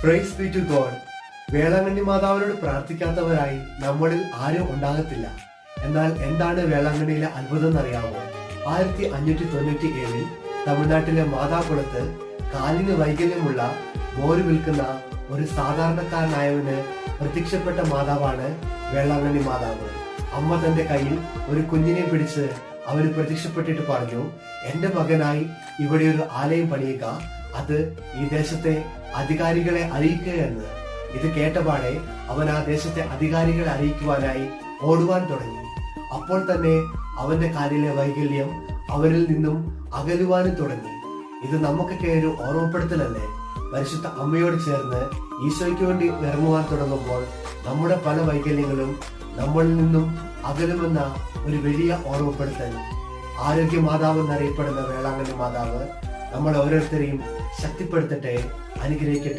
Price be to God. Velankanni മാതാവിനോട് പ്രാർത്ഥിക്കാത്തവരായി നമ്മളിൽ ആരും ഉണ്ടാകത്തില്ല. എന്നാൽ എന്താണ് വേളാങ്കണ്ണിയിലെ അത്ഭുതം എന്നറിയാമോ? 1597 തമിഴ്നാട്ടിലെ മാതാകുളത്ത് കാലിന് വൈകല്യമുള്ള മോര് വിൽക്കുന്ന ഒരു സാധാരണക്കാരനായവന് പ്രത്യക്ഷപ്പെട്ട മാതാവാണ് വേളാങ്കണ്ണി മാതാവ്. അമ്മ തന്റെ കയ്യിൽ ഒരു കുഞ്ഞിനെ പിടിച്ച് അവന് പ്രത്യക്ഷപ്പെട്ടിട്ട് പറഞ്ഞു, എന്റെ മകനായി ഇവിടെ ഒരു ആലയം പണിയുക, അത് ഈ ദേശത്തെ അധികാരികളെ അറിയിക്കുക എന്ന്. ഇത് കേട്ടപാടെ അവൻ ആ ദേശത്തെ അധികാരികളെ അറിയിക്കുവാനായി ഓടുവാൻ തുടങ്ങി. അപ്പോൾ തന്നെ അവന്റെ കാലിലെ വൈകല്യം അവരിൽ നിന്നും അകലുവാനും തുടങ്ങി. ഇത് നമുക്കൊക്കെ ഒരു ഓർമ്മപ്പെടുത്തലല്ലേ? പരിശുദ്ധ അമ്മയോട് ചേർന്ന് ഈശോയ്ക്ക് വേണ്ടി ഇറങ്ങുവാൻ തുടങ്ങുമ്പോൾ നമ്മുടെ പല വൈകല്യങ്ങളും നമ്മളിൽ നിന്നും അകലുമെന്ന ഒരു വലിയ ഓർമ്മപ്പെടുത്തൽ. ആരോഗ്യ മാതാവ് എന്നറിയപ്പെടുന്ന വേളാങ്കണ്ണി മാതാവ് നമ്മളെ ഓരോരുത്തരെയും ശക്തിപ്പെടുത്തട്ടെ, അനുഗ്രഹിക്കട്ടെ.